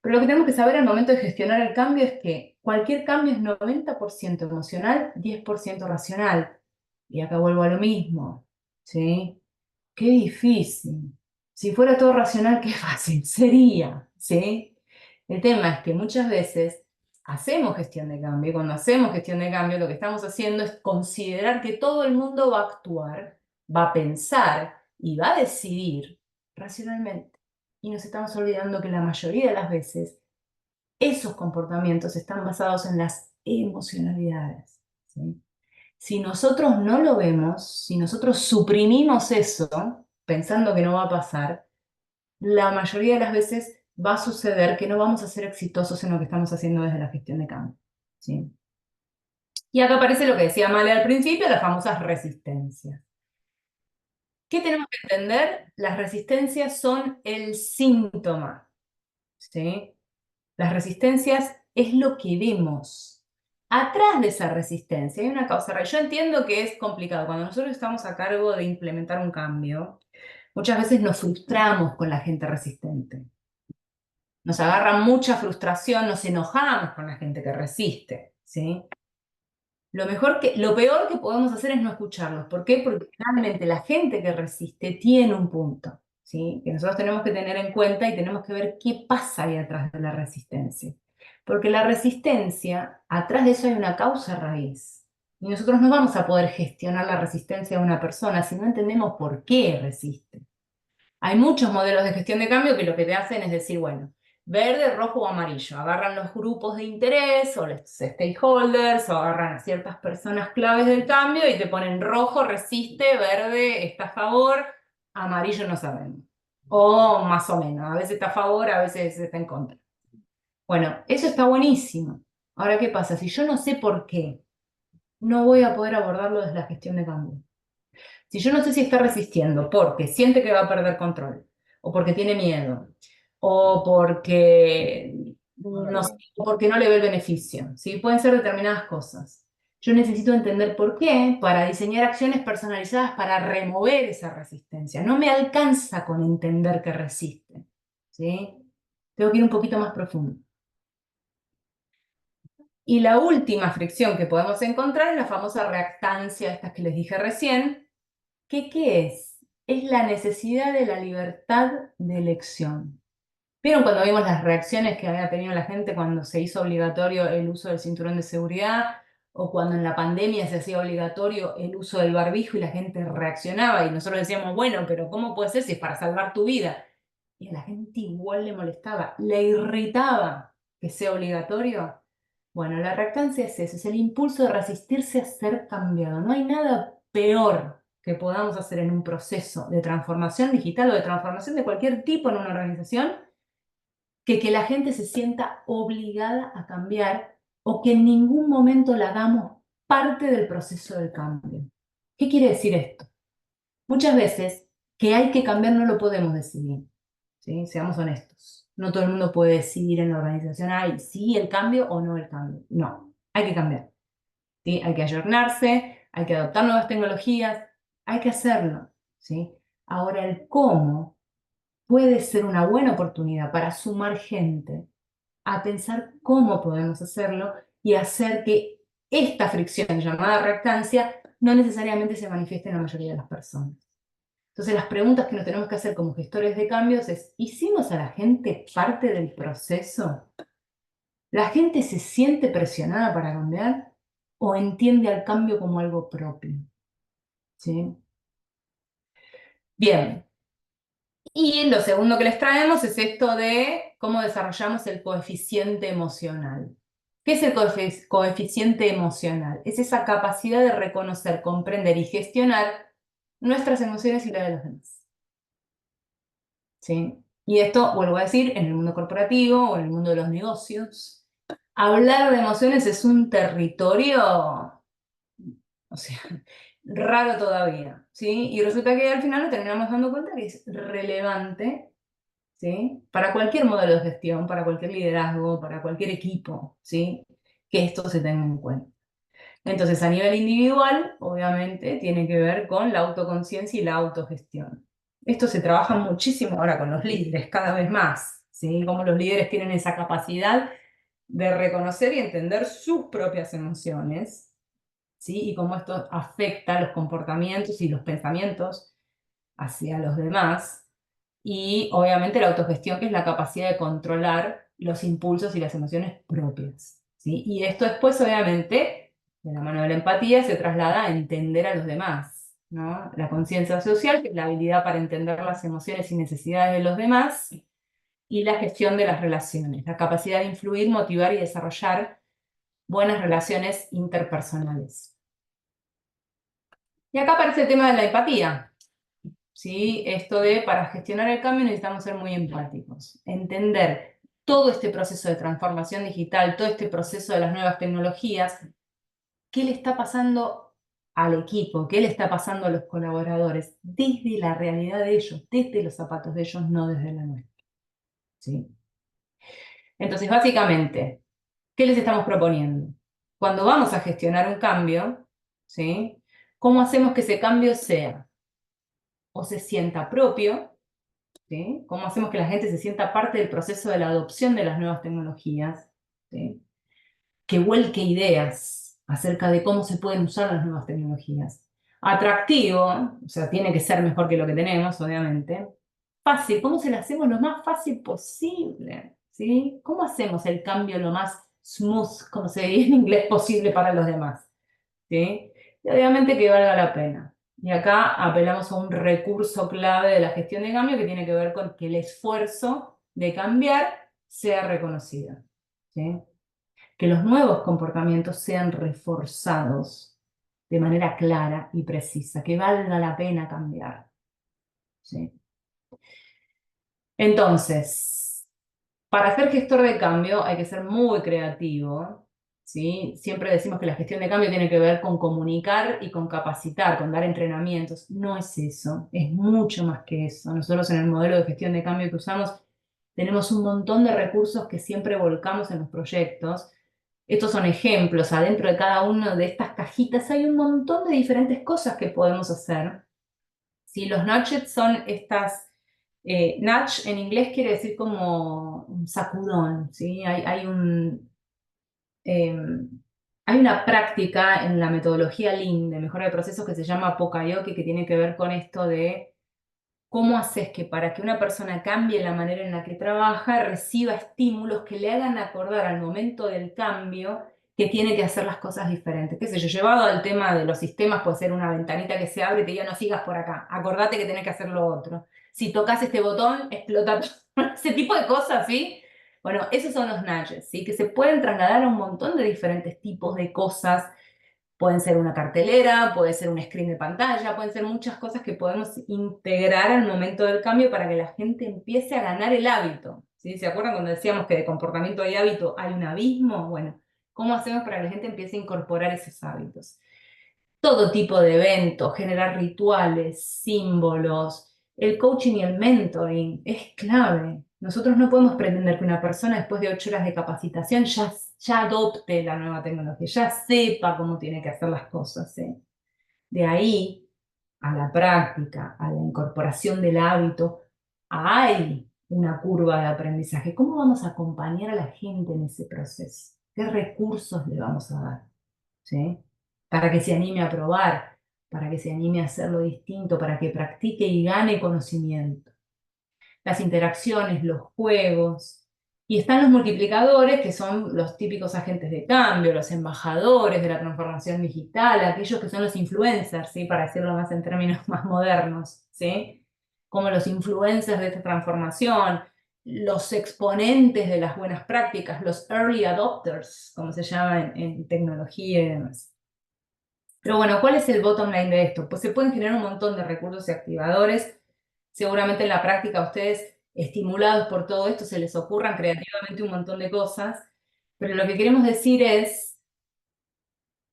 Pero lo que tenemos que saber al momento de gestionar el cambio es que cualquier cambio es 90% emocional, 10% racional. Y acá vuelvo a lo mismo, ¿sí? Qué difícil. Si fuera todo racional, qué fácil sería, ¿sí? El tema es que muchas veces hacemos gestión de cambio y cuando hacemos gestión de cambio lo que estamos haciendo es considerar que todo el mundo va a actuar, va a pensar y va a decidir racionalmente. Y nos estamos olvidando que la mayoría de las veces esos comportamientos están basados en las emocionalidades, ¿sí? Si nosotros no lo vemos, si nosotros suprimimos eso, pensando que no va a pasar, la mayoría de las veces va a suceder que no vamos a ser exitosos en lo que estamos haciendo desde la gestión de cambio, ¿sí? Y acá aparece lo que decía Male al principio, las famosas resistencias. ¿Qué tenemos que entender? Las resistencias son el síntoma, ¿sí? Las resistencias es lo que vemos. Atrás de esa resistencia hay una causa real. Yo entiendo que es complicado. Cuando nosotros estamos a cargo de implementar un cambio, muchas veces nos frustramos con la gente resistente. Nos agarra mucha frustración, nos enojamos con la gente que resiste, ¿sí? Lo peor que podemos hacer es no escucharlos. ¿Por qué? Porque realmente la gente que resiste tiene un punto, ¿sí? Que nosotros tenemos que tener en cuenta y tenemos que ver qué pasa ahí atrás de la resistencia. Porque la resistencia, atrás de eso hay una causa raíz. Y nosotros no vamos a poder gestionar la resistencia de una persona si no entendemos por qué resiste. Hay muchos modelos de gestión de cambio que lo que te hacen es decir, bueno, verde, rojo o amarillo. Agarran los grupos de interés o los stakeholders o agarran a ciertas personas claves del cambio y te ponen rojo, resiste, verde, está a favor, amarillo no sabemos. O más o menos, a veces está a favor, a veces está en contra. Bueno, eso está buenísimo. Ahora, ¿qué pasa? Si yo no sé por qué, no voy a poder abordarlo desde la gestión de cambio. Si yo no sé si está resistiendo porque siente que va a perder control, o porque tiene miedo, o porque no, o porque no le ve el beneficio, ¿sí? Pueden ser determinadas cosas. Yo necesito entender por qué para diseñar acciones personalizadas para remover esa resistencia. No me alcanza con entender que resiste, ¿sí? Tengo que ir un poquito más profundo. Y la última fricción que podemos encontrar es la famosa reactancia, estas que les dije recién. ¿Qué es? Es la necesidad de la libertad de elección. ¿Vieron cuando vimos las reacciones que había tenido la gente cuando se hizo obligatorio el uso del cinturón de seguridad o cuando en la pandemia se hacía obligatorio el uso del barbijo y la gente reaccionaba y nosotros decíamos, bueno, pero ¿cómo puede ser si es para salvar tu vida? Y a la gente igual le molestaba, le irritaba que sea obligatorio. Bueno, la reactancia es eso, es el impulso de resistirse a ser cambiado. No hay nada peor que podamos hacer en un proceso de transformación digital o de transformación de cualquier tipo en una organización que la gente se sienta obligada a cambiar o que en ningún momento la hagamos parte del proceso del cambio. ¿Qué quiere decir esto? Muchas veces que hay que cambiar no lo podemos decidir. ¿sí? Seamos honestos. No todo el mundo puede decidir en la organización, ay, sí el cambio o no el cambio. No, hay que cambiar, ¿sí? Hay que ayornarse, hay que adoptar nuevas tecnologías, hay que hacerlo, ¿sí? Ahora, el cómo puede ser una buena oportunidad para sumar gente a pensar cómo podemos hacerlo y hacer que esta fricción llamada reactancia no necesariamente se manifieste en la mayoría de las personas. Entonces, las preguntas que nos tenemos que hacer como gestores de cambios es, ¿hicimos a la gente parte del proceso? ¿La gente se siente presionada para cambiar o entiende al cambio como algo propio? ¿Sí? Bien. Y lo segundo que les traemos es esto de cómo desarrollamos el coeficiente emocional. ¿Qué es el coeficiente emocional? Es esa capacidad de reconocer, comprender y gestionar nuestras emociones y las de los demás. ¿Sí? Y esto, vuelvo a decir, en el mundo corporativo o en el mundo de los negocios, hablar de emociones es un territorio, o sea, raro todavía, ¿sí? Y resulta que al final nos terminamos dando cuenta que es relevante, ¿sí? Para cualquier modelo de gestión, para cualquier liderazgo, para cualquier equipo, ¿sí? Que esto se tenga en cuenta. Entonces, a nivel individual, obviamente, tiene que ver con la autoconciencia y la autogestión. Esto se trabaja muchísimo ahora con los líderes, cada vez más, ¿sí? Cómo los líderes tienen esa capacidad de reconocer y entender sus propias emociones, ¿sí? Y cómo esto afecta los comportamientos y los pensamientos hacia los demás. Y obviamente la autogestión, que es la capacidad de controlar los impulsos y las emociones propias, ¿sí? Y esto después, obviamente, de la mano de la empatía, se traslada a entender a los demás, ¿no? La conciencia social, que es la habilidad para entender las emociones y necesidades de los demás, y la gestión de las relaciones, la capacidad de influir, motivar y desarrollar buenas relaciones interpersonales. Y acá aparece el tema de la empatía. ¿Sí? Esto de, para gestionar el cambio necesitamos ser muy empáticos, entender todo este proceso de transformación digital, todo este proceso de las nuevas tecnologías, qué le está pasando al equipo, qué le está pasando a los colaboradores, desde la realidad de ellos, desde los zapatos de ellos, no desde la nuestra. ¿Sí? Entonces, básicamente, ¿qué les estamos proponiendo? Cuando vamos a gestionar un cambio, ¿sí? ¿Cómo hacemos que ese cambio sea o se sienta propio? ¿Sí? ¿Cómo hacemos que la gente se sienta parte del proceso de la adopción de las nuevas tecnologías? ¿Sí? Que vuelque ideas acerca de cómo se pueden usar las nuevas tecnologías. Atractivo, o sea, tiene que ser mejor que lo que tenemos, obviamente. Fácil, ¿cómo se lo hacemos lo más fácil posible? ¿Sí? ¿Cómo hacemos el cambio lo más smooth, como se dice en inglés, posible para los demás? ¿Sí? Y obviamente que valga la pena. Y acá apelamos a un recurso clave de la gestión de cambio que tiene que ver con que el esfuerzo de cambiar sea reconocido. ¿Sí? Que los nuevos comportamientos sean reforzados de manera clara y precisa, que valga la pena cambiar. ¿Sí? Entonces, para ser gestor de cambio hay que ser muy creativo, ¿sí? Siempre decimos que la gestión de cambio tiene que ver con comunicar y con capacitar, con dar entrenamientos. No es eso, es mucho más que eso. Nosotros en el modelo de gestión de cambio que usamos tenemos un montón de recursos que siempre volcamos en los proyectos. Estos son ejemplos, adentro de cada una de estas cajitas hay un montón de diferentes cosas que podemos hacer. ¿Sí? Los nudgets son estas, nudge en inglés quiere decir como un sacudón, ¿sí? Eh, hay una práctica en la metodología Lean de mejora de procesos que se llama Pokayoke, que tiene que ver con esto de cómo haces que para que una persona cambie la manera en la que trabaja, reciba estímulos que le hagan acordar al momento del cambio que tiene que hacer las cosas diferentes. Qué sé yo, llevado al tema de los sistemas, puede ser una ventanita que se abre y te diga no sigas por acá, acordate que tenés que hacer lo otro. Si tocas este botón, explota ese tipo de cosas, ¿sí? Bueno, esos son los nudges, ¿sí? Que se pueden trasladar a un montón de diferentes tipos de cosas. Pueden ser una cartelera, puede ser un screen de pantalla, pueden ser muchas cosas que podemos integrar al momento del cambio para que la gente empiece a ganar el hábito. ¿Sí? ¿Se acuerdan cuando decíamos que de comportamiento y hábito hay un abismo? Bueno, ¿cómo hacemos para que la gente empiece a incorporar esos hábitos? Todo tipo de eventos, generar rituales, símbolos, El coaching y el mentoring es clave. Nosotros no podemos pretender que una persona después de 8 horas de capacitación ya adopte la nueva tecnología, ya sepa cómo tiene que hacer las cosas, ¿sí? De ahí a la práctica, a la incorporación del hábito, hay una curva de aprendizaje. ¿Cómo vamos a acompañar a la gente en ese proceso? ¿Qué recursos le vamos a dar? ¿Sí? Para que se anime a probar, para que se anime a hacerlo distinto, para que practique y gane conocimiento. Las interacciones, los juegos. Y están los multiplicadores, que son los típicos agentes de cambio, los embajadores de la transformación digital, aquellos que son los influencers, ¿sí? Para decirlo más en términos más modernos, ¿sí? Como los influencers de esta transformación, los exponentes de las buenas prácticas, los early adopters, como se llama en tecnología y demás. Pero bueno, ¿cuál es el bottom line de esto? Pues se pueden generar un montón de recursos y activadores. Seguramente en la práctica a ustedes, estimulados por todo esto, se les ocurran creativamente un montón de cosas. Pero lo que queremos decir es,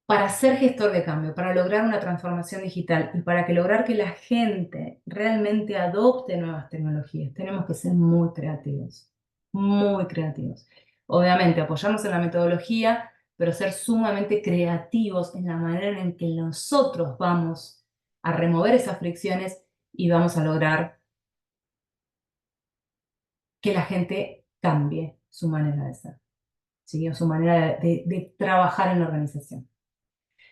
para ser gestor de cambio, para lograr una transformación digital y para que lograr que la gente realmente adopte nuevas tecnologías, tenemos que ser muy creativos, muy creativos. Obviamente, apoyarnos en la metodología, pero ser sumamente creativos en la manera en que nosotros vamos a remover esas fricciones y vamos a lograr que la gente cambie su manera de ser, ¿sí? O su manera de trabajar en la organización.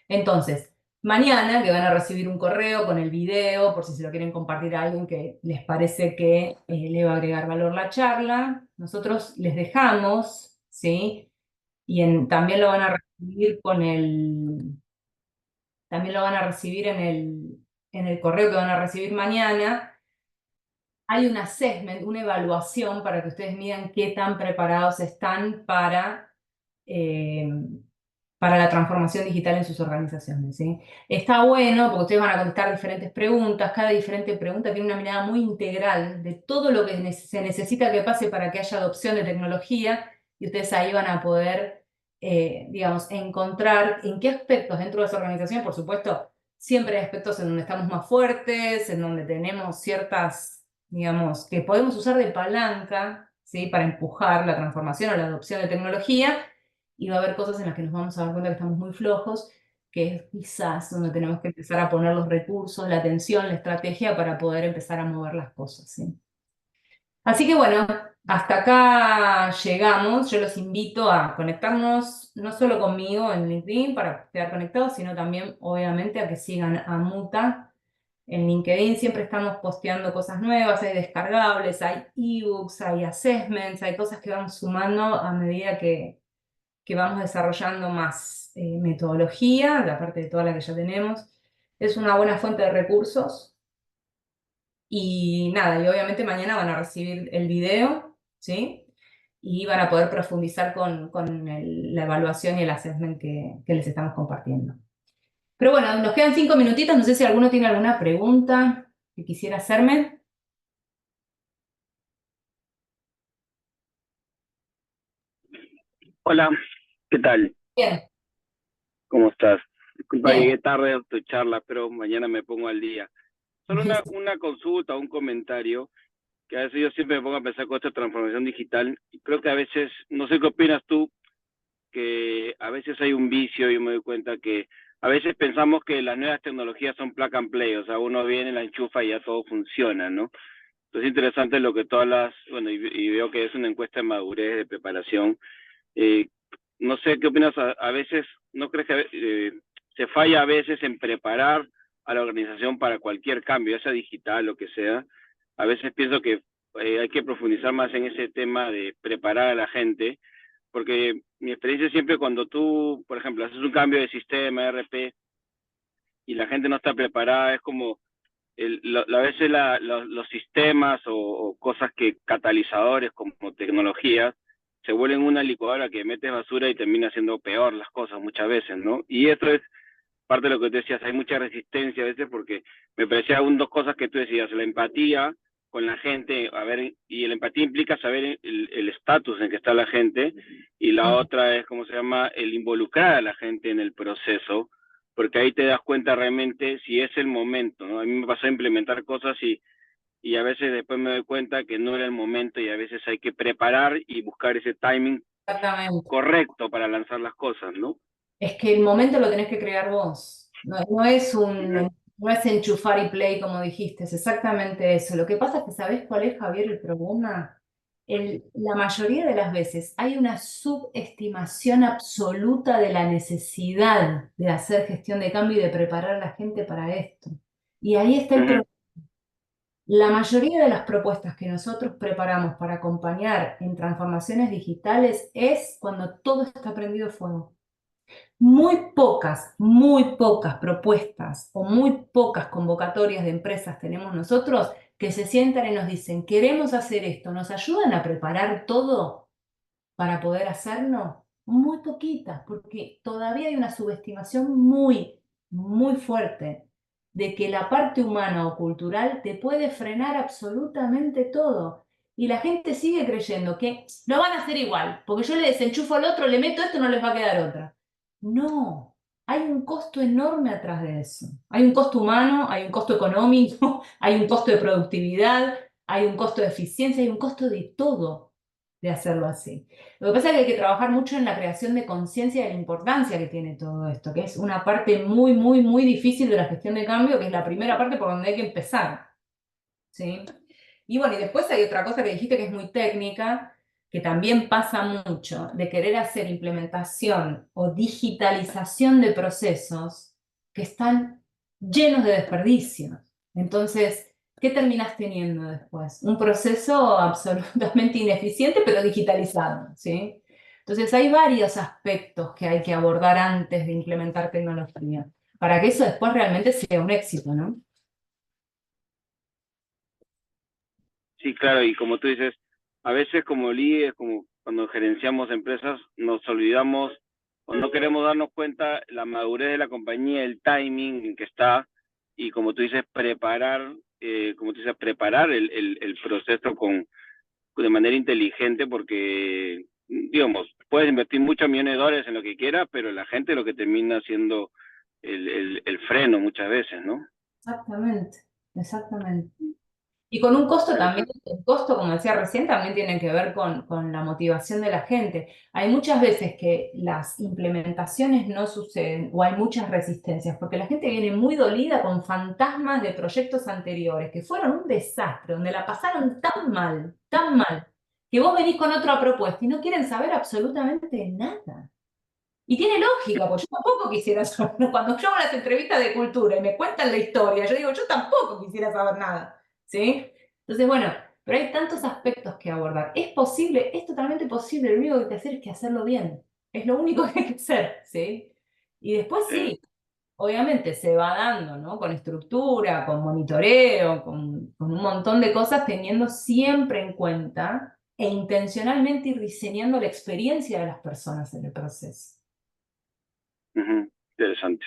Entonces, mañana que van a recibir un correo con el video, por si se lo quieren compartir a alguien que les parece que le va a agregar valor la charla, nosotros les dejamos, ¿sí? Y también lo van a recibir también lo van a recibir en el correo que van a recibir mañana. Hay un assessment, una evaluación para que ustedes midan qué tan preparados están eh, para la transformación digital en sus organizaciones, ¿sí? Está bueno porque ustedes van a contestar diferentes preguntas, cada diferente pregunta tiene una mirada muy integral de todo lo que se necesita que pase para que haya adopción de tecnología y ustedes ahí van a poder, digamos, encontrar en qué aspectos dentro de esa organización, por supuesto, siempre hay aspectos en donde estamos más fuertes, en donde tenemos ciertas, digamos, que podemos usar de palanca, ¿sí? Para empujar la transformación o la adopción de tecnología y va a haber cosas en las que nos vamos a dar cuenta que estamos muy flojos, que es quizás donde tenemos que empezar a poner los recursos, la atención, la estrategia para poder empezar a mover las cosas, ¿sí? Así que bueno, hasta acá llegamos. Yo los invito a conectarnos no solo conmigo en LinkedIn para quedar conectados, sino también obviamente a que sigan a Muta. En LinkedIn siempre estamos posteando cosas nuevas, hay descargables, hay ebooks, hay assessments, hay cosas que vamos sumando a medida que vamos desarrollando más metodología, la parte de toda la que ya tenemos. Es una buena fuente de recursos. Y nada, y obviamente mañana van a recibir el video, ¿sí? Y van a poder profundizar con la evaluación y el assessment que les estamos compartiendo. Pero bueno, nos quedan 5 minutitos, no sé si alguno tiene alguna pregunta que quisiera hacerme. Hola, ¿qué tal? Bien, ¿Cómo estás? Disculpa, bien. llegué tarde a tu charla, pero mañana me pongo al día. Solo una consulta, un comentario, que a veces yo siempre me pongo a pensar con esta transformación digital, y creo que a veces, no sé qué opinas tú, que a veces hay un vicio, yo me doy cuenta que a veces pensamos que las nuevas tecnologías son plug and play, o sea, uno viene, la enchufa y ya todo funciona, ¿no? Entonces es interesante lo que todas bueno, y veo que es una encuesta de madurez, de preparación. Eh, no sé qué opinas, a veces, ¿no crees que se falla a veces en preparar a la organización para cualquier cambio, ya sea digital o que sea? A veces pienso que hay que profundizar más en ese tema de preparar a la gente, porque mi experiencia siempre cuando tú, por ejemplo, haces un cambio de sistema, RP, y la gente no está preparada, es como a veces los sistemas o cosas que catalizadores como tecnologías se vuelven una licuadora que metes basura y termina siendo peor las cosas muchas veces, ¿no? Y esto es parte de lo que tú decías, hay mucha resistencia a veces porque me parecía dos cosas que tú decías, la empatía con la gente, a ver, y la empatía implica saber el estatus en que está la gente, y la otra es, ¿cómo se llama?, el involucrar a la gente en el proceso, porque ahí te das cuenta realmente si es el momento, ¿no? A mí me pasó a implementar cosas y y a veces después me doy cuenta que no era el momento y a veces hay que preparar y buscar ese timing Exactamente. correcto para lanzar las cosas, ¿no? Es que el momento lo tenés que crear vos. No es Ujú, no es enchufar y play como dijiste, es exactamente eso. Lo que pasa es que ¿sabés cuál es, Javier, el problema? La mayoría de las veces hay una subestimación absoluta de la necesidad de hacer gestión de cambio y de preparar a la gente para esto. Y ahí está el ujú, problema. La mayoría de las propuestas que nosotros preparamos para acompañar en transformaciones digitales es cuando todo está prendido fuego. Muy pocas propuestas o muy pocas convocatorias de empresas tenemos nosotros que se sientan y nos dicen, queremos hacer esto, ¿nos ayudan a preparar todo para poder hacerlo? Muy poquitas, porque todavía hay una subestimación muy fuerte de que la parte humana o cultural te puede frenar absolutamente todo. Y la gente sigue creyendo que lo van a hacer igual, porque yo le desenchufo al otro, le meto esto, no les va a quedar otra. No, hay un costo enorme atrás de eso. Hay un costo humano, hay un costo económico, hay un costo de productividad, hay un costo de eficiencia, hay un costo de todo de hacerlo así. Lo que pasa es que hay que trabajar mucho en la creación de conciencia de la importancia que tiene todo esto, que es una parte muy difícil de la gestión de cambio, que es la primera parte por donde hay que empezar. ¿Sí? Y bueno, y después hay otra cosa que dijiste que es muy técnica, que también pasa mucho, de querer hacer implementación o digitalización de procesos que están llenos de desperdicios. Entonces, ¿qué terminas teniendo después? Un proceso absolutamente ineficiente, pero digitalizado, ¿sí? Entonces, hay varios aspectos que hay que abordar antes de implementar tecnología, para que eso después realmente sea un éxito, ¿no? sí, claro, y como tú dices, a veces como líderes, como cuando gerenciamos empresas, nos olvidamos o no queremos darnos cuenta la madurez de la compañía, el timing en que está, y como tú dices, preparar el proceso de manera inteligente, porque, digamos, puedes invertir muchos millones de dólares en lo que quieras, pero la gente es lo que termina siendo el freno muchas veces, ¿no? Exactamente, exactamente. Y con un costo también, Interesante. el costo, como decía recién, también tiene que ver con la motivación de la gente. Hay muchas veces que las implementaciones no suceden o hay muchas resistencias, porque la gente viene muy dolida con fantasmas de proyectos anteriores que fueron un desastre, donde la pasaron tan mal, que vos venís con otra propuesta y no quieren saber absolutamente nada. Y tiene lógica, porque yo tampoco quisiera saber, cuando yo hago las entrevistas de cultura y me cuentan la historia, yo digo, yo tampoco quisiera saber nada, ¿sí? Entonces, bueno, pero hay tantos aspectos que abordar. Es posible, es totalmente posible, lo único que hay que hacer es que hacerlo bien. Es lo único que hay que hacer, ¿sí? Y después Sí. sí, obviamente se va dando, ¿no? Con estructura, con monitoreo, con un montón de cosas, teniendo siempre en cuenta e intencionalmente ir diseñando la experiencia de las personas en el proceso. Ujú, interesante.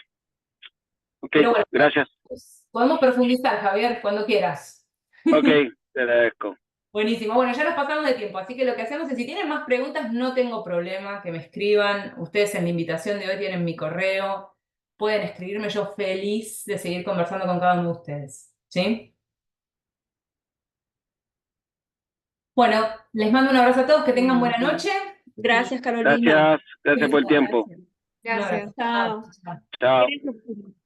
Ok, Pero bueno, gracias. pues, podemos profundizar, Javier, cuando quieras. Ok, te agradezco. Buenísimo. Bueno, ya nos pasamos de tiempo, así que lo que hacemos es, si tienen más preguntas, no tengo problema, que me escriban. Ustedes en la invitación de hoy tienen mi correo. Pueden escribirme, yo feliz de seguir conversando con cada uno de ustedes. ¿Sí? Bueno, les mando un abrazo a todos, que tengan buena noche. Y Gracias, Carolina. Gracias, gracias por el tiempo. un Gracias. abrazo. Chao, Chao. chao. Chao. Gracias.